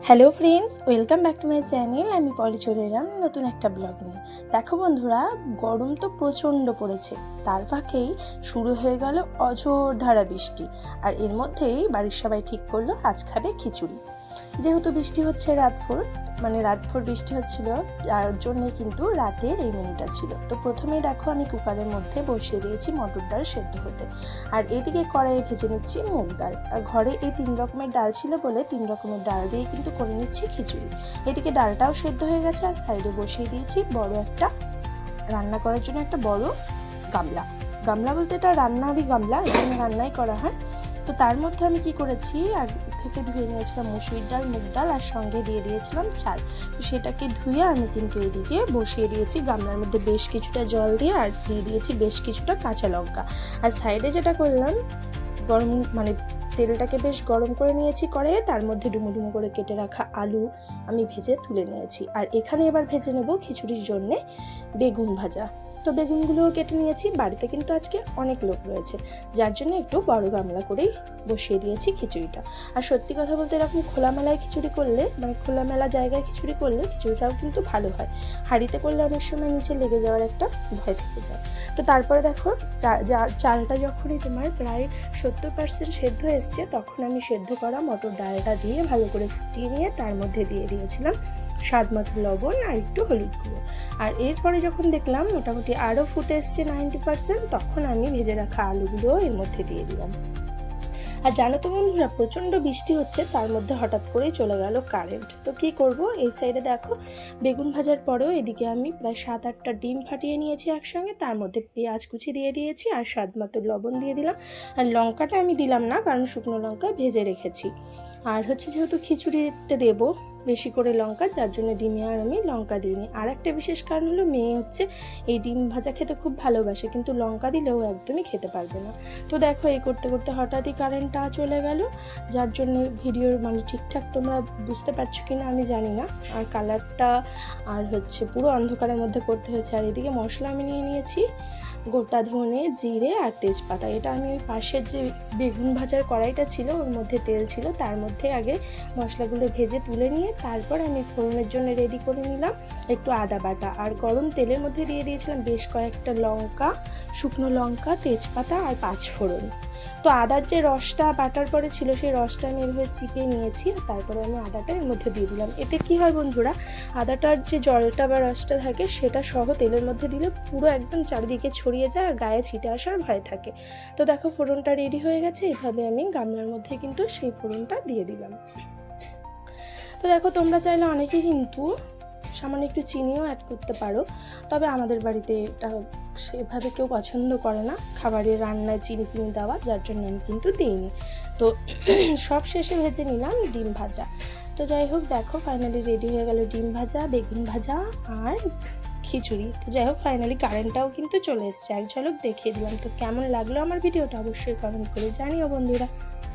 Hello friends, welcome back to my channel. আমি পরে চলে এলাম নতুন একটা ব্লগ নিয়ে। দেখো বন্ধুরা, গরম তো প্রচণ্ড পড়েছে, তার ফাঁকেই শুরু হয়ে গেল অঝোরধারা বৃষ্টি। আর এর মধ্যেই বাড়ির সবাই ঠিক করলো আজ খাবে খিচুড়ি। যেহেতু বৃষ্টি হচ্ছে রাতভর বৃষ্টি হচ্ছিল, যার জন্যে কিন্তু রাতের এই মেনুটা ছিল। তো প্রথমেই দেখো আমি কুকারের মধ্যে বসিয়ে দিয়েছি মটর ডাল সেদ্ধ হতে, আর এদিকে কড়াইয়ে ভেজে নিচ্ছি মুগ ডাল। আর ঘরে এই 3 রকমের ডাল ছিল বলে 3 রকমের ডাল দিয়ে কিন্তু করে নিচ্ছি খিচুড়ি। এদিকে ডালটাও সেদ্ধ হয়ে গেছে, আর সাইডে বসিয়ে দিয়েছি রান্না করার জন্য একটা বড় গামলা বলতে এটা রান্নারই গামলা, এখানে রান্নাই করা হয়। তো তার মধ্যে আমি কি করেছি, আগে থেকে ধুয়ে নিয়েছিলাম মসুরির ডাল, মুগ ডাল, আর সঙ্গে দিয়ে দিয়েছিলাম চাল। তো সেটাকে ধুয়ে আমি কিন্তু এদিকে বসিয়ে দিয়েছি গামলার মধ্যে বেশ কিছুটা জল দিয়ে, আর দিয়ে দিয়েছি বেশ কিছুটা কাঁচা লঙ্কা। আর সাইডে যেটা করলাম, তেলটাকে বেশ গরম করে নিয়েছি কড়াইয়ে, তার মধ্যে ডুমো করে কেটে রাখা আলু আমি ভেজে তুলে নিয়েছি। আর এখানে এবার ভেজে নেব খিচুড়ির জন্যে বেগুন ভাজা। তো বেগুনগুলোও কেটে নিয়েছি, বাড়িতে কিন্তু আজকে অনেক লোক রয়েছে, যার জন্য একটু বড় গামলা করেই বসিয়ে দিয়েছি খিচুড়িটা। আর সত্যি কথা বলতে এরকম খোলামেলায় খিচুড়ি করলে, খোলামেলা জায়গায় খিচুড়ি করলে খিচুড়িটাও কিন্তু ভালো হয়। হাঁড়িতে করলে অনেক সময় নিচে লেগে যাওয়ার একটা ভয় থেকে যায়। তো তারপরে দেখো, চালটা যখনই তোমার প্রায় 70% সেদ্ধ এসছে, তখন আমি সেদ্ধ করা মটর ডালটা দিয়ে ভালো করে ফুটিয়ে নিয়ে তার মধ্যে দিয়ে দিয়েছিলাম স্বাদ মতো লবণ আর একটু হলুদ গুঁড়ো। আর এরপরে যখন দেখলাম মোটামুটি আরও ফুটে এসছে 90%, তখন আমি ভেজে রাখা আলুগুলো এর মধ্যে দিয়ে দিলাম। আর জানো তো বন্ধুরা, প্রচণ্ড বৃষ্টি হচ্ছে, তার মধ্যে হঠাৎ করেই চলে গেল কারেন্ট। তো কি করব, এই সাইডে দেখো বেগুন ভাজার পরেও এদিকে আমি প্রায় 7-8টা ডিম ফাটিয়ে নিয়েছি একসঙ্গে, তার মধ্যে পেঁয়াজ কুচি দিয়ে দিয়েছি আর স্বাদ মতো লবণ দিয়ে দিলাম। আর লঙ্কাটা আমি দিলাম না, কারণ শুকনো লঙ্কা ভেজে রেখেছি। আর যেহেতু খিচুড়িতে দেবো বেশি করে লঙ্কা, যার জন্য ডিমে আর আমি লঙ্কা দিইনি। আর একটা বিশেষ কারণ হলো, মেয়ে এই ডিম ভাজা খেতে খুব ভালোবাসে, কিন্তু লঙ্কা দিলেও একদমই খেতে পারবে না। তো দেখো, এই করতে করতে হঠাৎই কারেন্টটা চলে গেল, যার জন্য ভিডিওর ঠিকঠাক তোমরা বুঝতে পারছো কিনা আমি জানি না। আর কালারটা আর পুরো অন্ধকারের মধ্যে করতে হয়েছে। আর এদিকে মশলা আমি নিয়ে নিয়েছি গোটা ধনে, জিরে আর তেজপাতা। এটা আমি ওই পাশের যে বেগুন ভাজার কড়াইটা ছিল, ওর মধ্যে তেল ছিল, তার মধ্যে আগে মশলাগুলো ভেজে তুলে নিয়ে তারপর আমি ফোড়নের জন্য রেডি করে নিলাম একটু আদা বাটা। আর গরম তেলের মধ্যে দিয়ে দিয়েছিলাম বেশ কয়েকটা লঙ্কা, শুকনো লঙ্কা, তেজপাতা আর 5 ফোড়ন। তো আদার যে রসটা বাটার পরে ছিল, সেই রসটা আমি এভাবে চিপে নিয়েছি, আর তারপরে আমি আদাটা এর মধ্যে দিয়ে দিলাম। এতে কি হয় বন্ধুরা, আদাটার যে জলটা বা রসটা থাকে, সেটা সহ তেলের মধ্যে দিলে পুরো একদম চারিদিকে ছড়িয়ে যায়, আর গায়ে ছিটে আসার ভয় থাকে। তো দেখো, ফোড়নটা রেডি হয়ে গেছে। এভাবে আমি গামলার মধ্যে কিন্তু সেই ফোড়নটা দিয়ে দিলাম। তো দেখো, তোমরা চাইলে অনেকে কিন্তু সামান্য একটু চিনিও অ্যাড করতে পারো, তবে আমাদের বাড়িতে এটা সেভাবে কেউ পছন্দ করে না, খাবারের রান্নায় চিনি ফিনি দেওয়া, যার জন্য আমি কিন্তু দিইনি। তো সব শেষে ভেজে নিলাম ডিম ভাজা। তো যাই হোক, দেখো ফাইনালি রেডি হয়ে গেল ডিম ভাজা, বেগুন ভাজা আর খিচুড়ি। তো যাই হোক, ফাইনালি কারেন্টটাও কিন্তু চলে এসছে, এক ঝলক দেখিয়ে দিলাম। তো কেমন লাগলো আমার ভিডিওটা অবশ্যই কমেন্ট করে জানিও বন্ধুরা।